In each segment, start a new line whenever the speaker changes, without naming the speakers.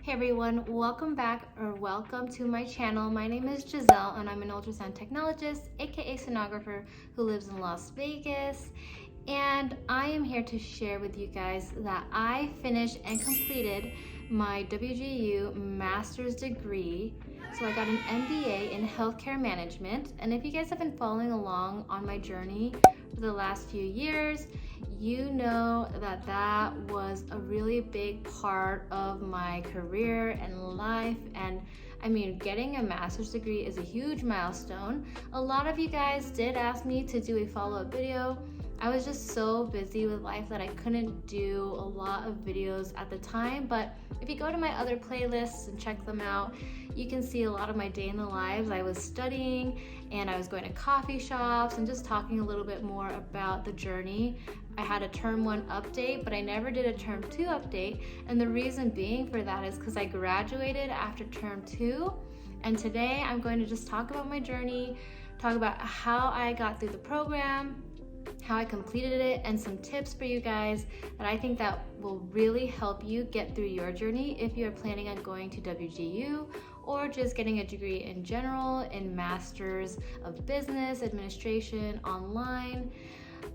Hey everyone, welcome back or welcome to my channel. My name is Giselle and I'm an ultrasound technologist, aka sonographer, who lives in Las Vegas. And I am here to share with you guys that I finished and completed my WGU master's degree. So I got an MBA in Healthcare Management. And if you guys have been following along on my journey for the last few years, you know that that was a really big part of my career and life. And I mean, getting a master's degree is a huge milestone. A lot of you guys did ask me to do a follow-up video. I was just so busy with life that I couldn't do a lot of videos at the time, but if you go to my other playlists and check them out, you can see a lot of my day in the lives. I was studying and I was going to coffee shops and just talking a little bit more about the journey. I had a term 1 update, but I never did a term 2 update, and the reason being for that is because I graduated after term 2, and today I'm going to just talk about my journey, talk about how I got through the program, how I completed it, and some tips for you guys that I think that will really help you get through your journey if you're planning on going to WGU or just getting a degree in general in Masters of Business Administration online.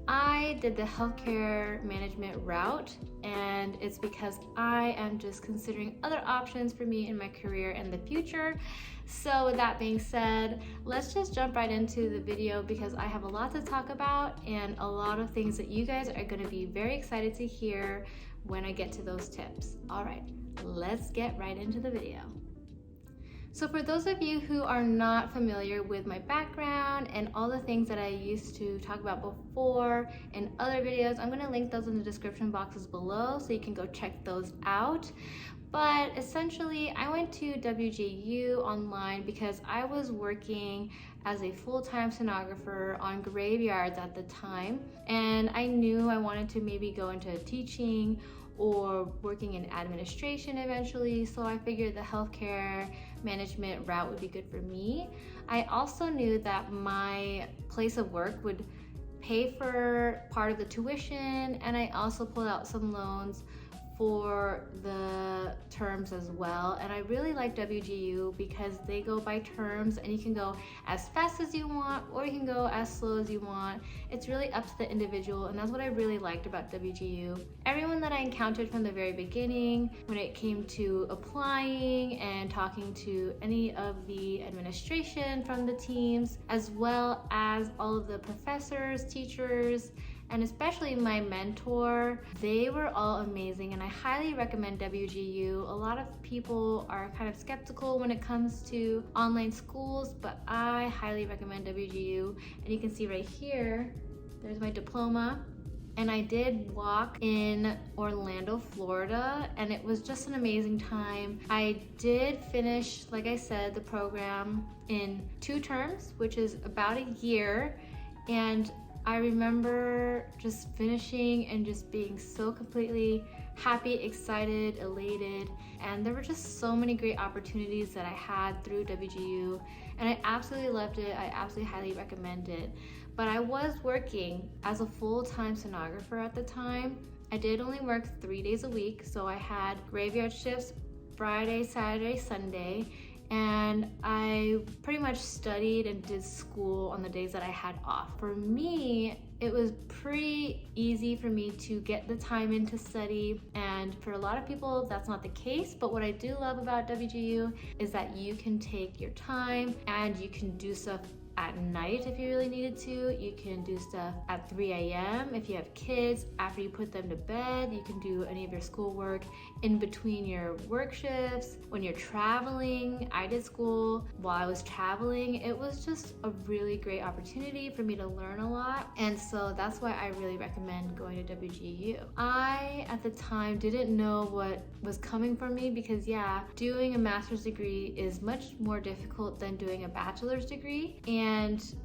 I did the healthcare management route, and it's because I am just considering other options for me in my career in the future. So with that being said, let's just jump right into the video because I have a lot to talk about and a lot of things that you guys are going to be very excited to hear when I get to those tips. All right, let's get right into the video. So for those of you who are not familiar with my background and all the things that I used to talk about before in other videos, I'm gonna link those in the description boxes below so you can go check those out. But essentially, I went to WGU online because I was working as a full-time sonographer on graveyards at the time, and I knew I wanted to maybe go into teaching or working in administration eventually, so I figured the healthcare management route would be good for me. I also knew that my place of work would pay for part of the tuition, and I also pulled out some loans for the terms as well. And I really like WGU because they go by terms and you can go as fast as you want or you can go as slow as you want. It's really up to the individual, and that's what I really liked about WGU. Everyone that I encountered from the very beginning when it came to applying and talking to any of the administration from the teams, as well as all of the professors, teachers, and especially my mentor, they were all amazing, and I highly recommend WGU. A lot of people are kind of skeptical when it comes to online schools, but I highly recommend WGU. And you can see right here, there's my diploma. And I did walk in Orlando, Florida, and it was just an amazing time. I did finish, like I said, the program in 2 terms, which is about a year, and I remember just finishing and just being so completely happy, excited, elated, and there were just so many great opportunities that I had through WGU, and I absolutely loved it. I absolutely highly recommend it. But I was working as a full-time sonographer at the time. I did only work 3 days a week, so I had graveyard shifts Friday, Saturday, Sunday, and I pretty much studied and did school on the days that I had off. For me, it was pretty easy for me to get the time in to study, and for a lot of people that's not the case. But what I do love about WGU is that you can take your time and you can do stuff at night if you really needed to. You can do stuff at 3 a.m. if you have kids. After you put them to bed, you can do any of your schoolwork in between your work shifts. When you're traveling, I did school while I was traveling. It was just a really great opportunity for me to learn a lot, and so that's why I really recommend going to WGU. I, at the time, didn't know what was coming for me because, yeah, doing a master's degree is much more difficult than doing a bachelor's degree, and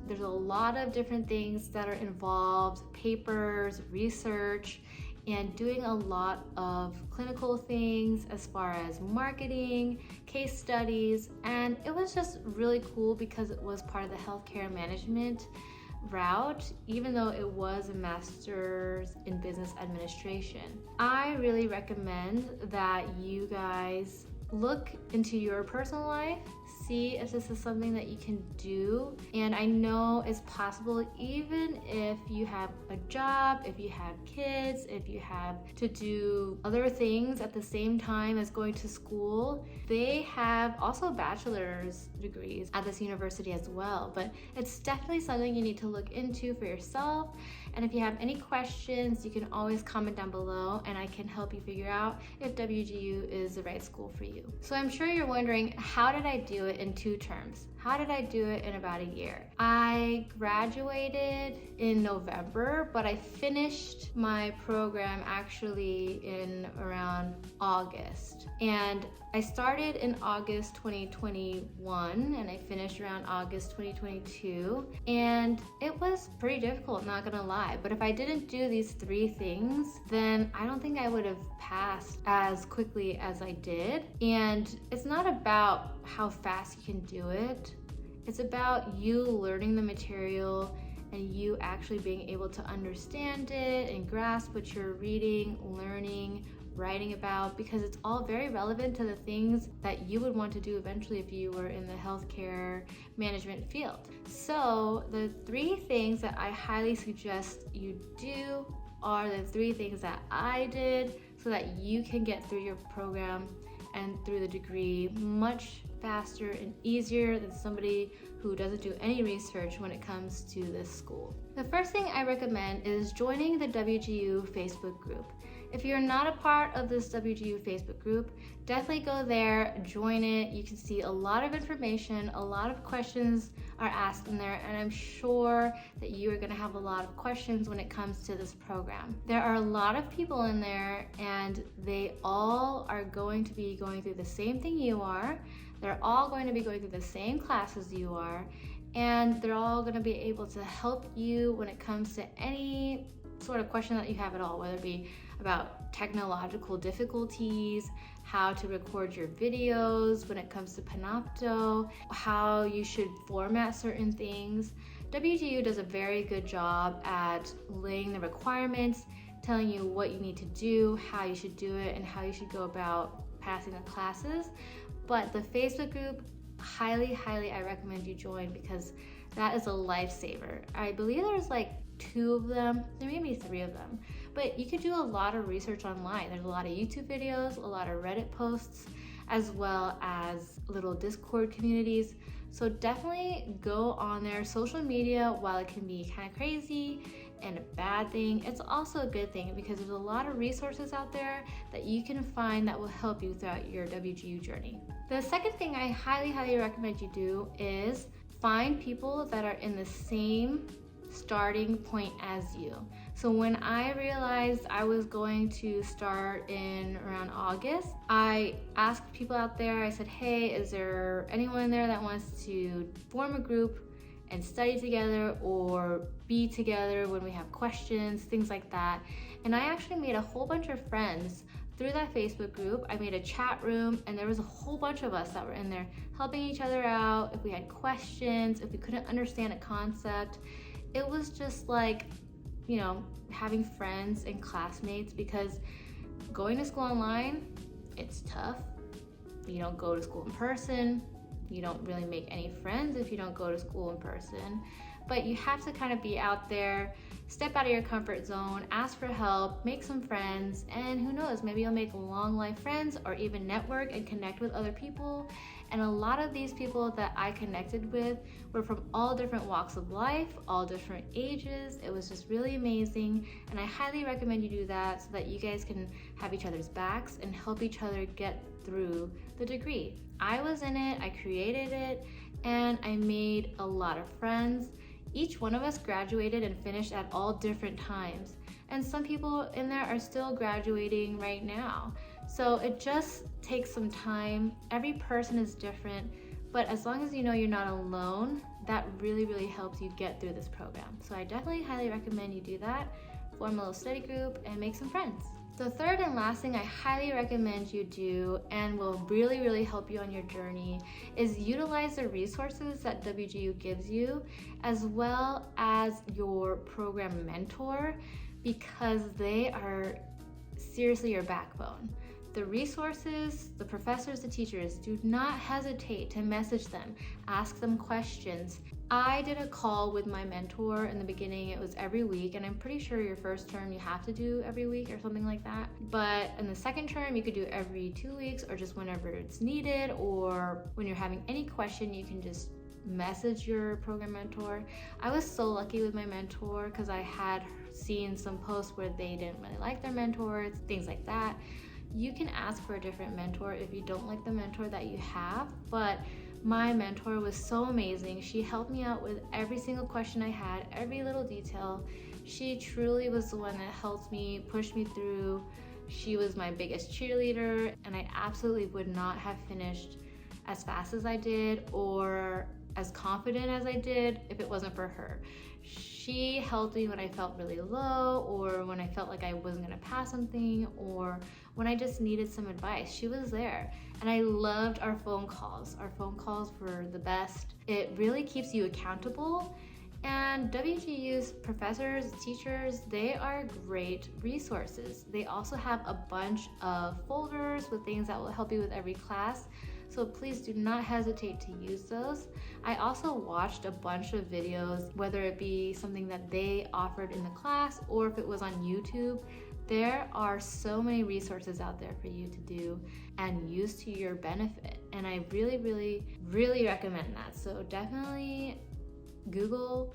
there's a lot of different things that are involved: papers, research, and doing a lot of clinical things as far as marketing, case studies. And it was just really cool because it was part of the healthcare management route, even though it was a master's in business administration. I really recommend that you guys look into your personal life, see if this is something that you can do. And I know it's possible even if you have a job, if you have kids, if you have to do other things at the same time as going to school. They have also bachelor's degrees at this university as well, but it's definitely something you need to look into for yourself. And if you have any questions, you can always comment down below and I can help you figure out if WGU is the right school for you. So I'm sure you're wondering, how did I do it in 2 terms? How did I do it in about a year? I graduated in November, but I finished my program actually in around August. And I started in August 2021 and I finished around August 2022. And it was pretty difficult, not gonna lie. But if I didn't do these 3 things, then I don't think I would have passed as quickly as I did. And it's not about how fast you can do it. It's about you learning the material and you actually being able to understand it and grasp what you're reading, learning, writing about, because it's all very relevant to the things that you would want to do eventually if you were in the healthcare management field. So the 3 things that I highly suggest you do are the 3 things that I did so that you can get through your program and through the degree much faster and easier than somebody who doesn't do any research when it comes to this school. The first thing I recommend is joining the WGU Facebook group. If you're not a part of this WGU Facebook group, definitely go there, join it. You can see a lot of information, a lot of questions are asked in there, and I'm sure that you are going to have a lot of questions when it comes to this program. There are a lot of people in there and they all are going to be going through the same thing you are. They're all going to be going through the same classes you are, and they're all going to be able to help you when it comes to any sort of question that you have at all, whether it be about technological difficulties, how to record your videos when it comes to Panopto, how you should format certain things. WGU does a very good job at laying the requirements, telling you what you need to do, how you should do it, and how you should go about passing the classes. But the Facebook group, highly I recommend you join, because that is a lifesaver. I believe there's like 2 of them, there may be 3 of them, but you can do a lot of research online. There's a lot of YouTube videos, a lot of Reddit posts, as well as little Discord communities. So definitely go on there. Social media, while it can be kind of crazy and a bad thing, it's also a good thing because there's a lot of resources out there that you can find that will help you throughout your WGU journey. The second thing I highly recommend you do is find people that are in the same starting point as you. So when I realized I was going to start in around August, I asked people out there, I said, hey, is there anyone there that wants to form a group and study together or be together when we have questions, things like that. And I actually made a whole bunch of friends through that Facebook group. I made a chat room and there was a whole bunch of us that were in there helping each other out. If we had questions, if we couldn't understand a concept, it was just like, you know, having friends and classmates, because going to school online, it's tough. You don't go to school in person. You don't really make any friends if you don't go to school in person. But you have to kind of be out there, step out of your comfort zone, ask for help, make some friends, and who knows, maybe you'll make long life friends or even network and connect with other people. And a lot of these people that I connected with were from all different walks of life, all different ages. It was just really amazing. And I highly recommend you do that so that you guys can have each other's backs and help each other get through the degree. I was in it, I created it, and I made a lot of friends. Each one of us graduated and finished at all different times. And some people in there are still graduating right now. So it just takes some time. Every person is different, but as long as you know you're not alone, that really helps you get through this program. So I definitely highly recommend you do that. Form a little study group and make some friends. The third and last thing I highly recommend you do and will really help you on your journey is utilize the resources that WGU gives you, as well as your program mentor, because they are seriously your backbone. the resources, the professors, the teachers, do not hesitate to message them, ask them questions. I did a call with my mentor in the beginning. It was every week, and I'm pretty sure your first term you have to do every week or something like that. But in the second term, you could do every 2 weeks or just whenever it's needed, or when you're having any question, you can just message your program mentor. I was so lucky with my mentor because I had seen some posts where they didn't really like their mentors, things like that. You can ask for a different mentor if you don't like the mentor that you have, but my mentor was so amazing. She helped me out with every single question I had, every little detail. She truly was the one that helped me, pushed me through. She was my biggest cheerleader, and I absolutely would not have finished as fast as I did or as confident as I did if it wasn't for her. She helped me when I felt really low, or when I felt like I wasn't gonna pass something, or when I just needed some advice. She was there. And I loved our phone calls. Our phone calls were the best. It really keeps you accountable. And WGU's professors, teachers, they are great resources. They also have a bunch of folders with things that will help you with every class. So please do not hesitate to use those. I also watched a bunch of videos, whether it be something that they offered in the class or if it was on YouTube. There are so many resources out there for you to do and use to your benefit. And I really recommend that. So definitely Google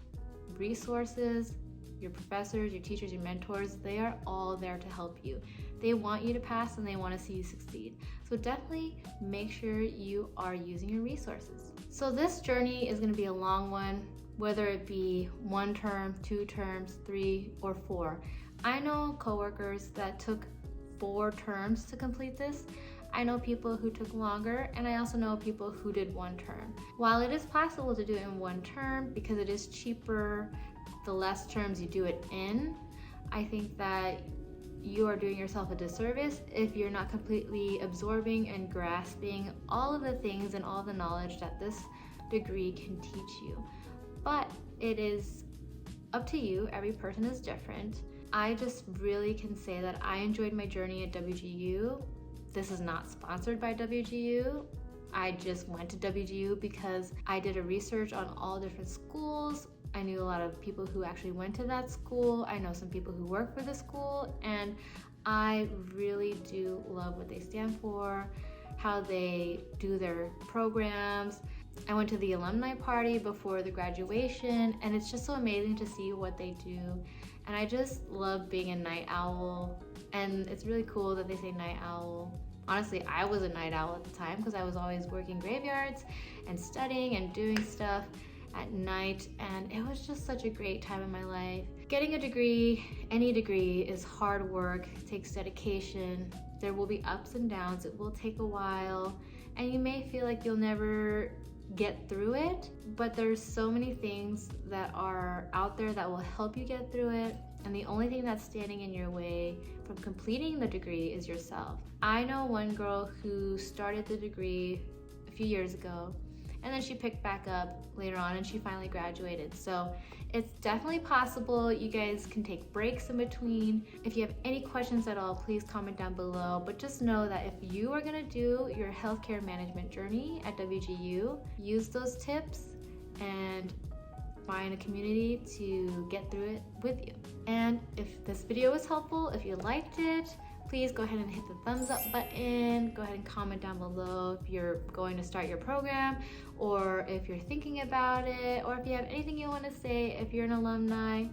resources, your professors, your teachers, your mentors. They are all there to help you. They want you to pass and they want to see you succeed. So definitely make sure you are using your resources. So this journey is going to be a long one, whether it be 1 term, 2 terms, 3 or 4. I know coworkers that took 4 terms to complete this. I know people who took longer, and I also know people who did 1 term. While it is possible to do it in 1 term because it is cheaper the less terms you do it in, I think that you are doing yourself a disservice if you're not completely absorbing and grasping all of the things and all the knowledge that this degree can teach you. But it is up to you. Every person is different. I just really can say that I enjoyed my journey at WGU. This is not sponsored by WGU. I just went to WGU because I did a research on all different schools. I knew a lot of people who actually went to that school. I know some people who work for the school, and I really do love what they stand for, how they do their programs. I went to the alumni party before the graduation, and it's just so amazing to see what they do. And I just love being a night owl, and it's really cool that they say night owl. Honestly, I was a night owl at the time because I was always working graveyards and studying and doing stuff at night, and it was just such a great time in my life. Getting a degree, any degree, is hard work, it takes dedication. There will be ups and downs, it will take a while, and you may feel like you'll never get through it, but there's so many things that are out there that will help you get through it, and the only thing that's standing in your way from completing the degree is yourself. I know one girl who started the degree a few years ago, and then she picked back up later on and she finally graduated. So it's definitely possible. You guys can take breaks in between. If you have any questions at all, please comment down below. But just know that if you are gonna do your healthcare management journey at WGU, use those tips and find a community to get through it with you. And if this video was helpful, if you liked it, please go ahead and hit the thumbs up button. Go ahead and comment down below if you're going to start your program, or if you're thinking about it, or if you have anything you want to say. If you're an alumni,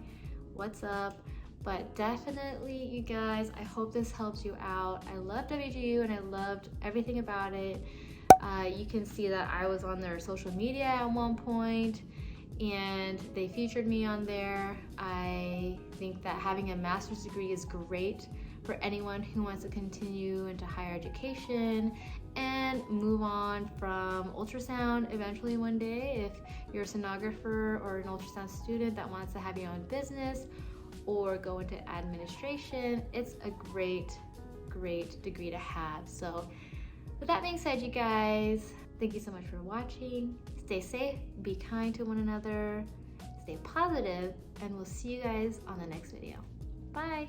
what's up? But definitely, you guys, I hope this helps you out. I love WGU and I loved everything about it. You can see that I was on their social media at one point, and they featured me on there. I think that having a master's degree is great for anyone who wants to continue into higher education and move on from ultrasound eventually one day. If you're a sonographer or an ultrasound student that wants to have your own business or go into administration, it's a great degree to have. So with that being said, you guys, thank you so much for watching. Stay safe, be kind to one another, stay positive, and we'll see you guys on the next video. Bye.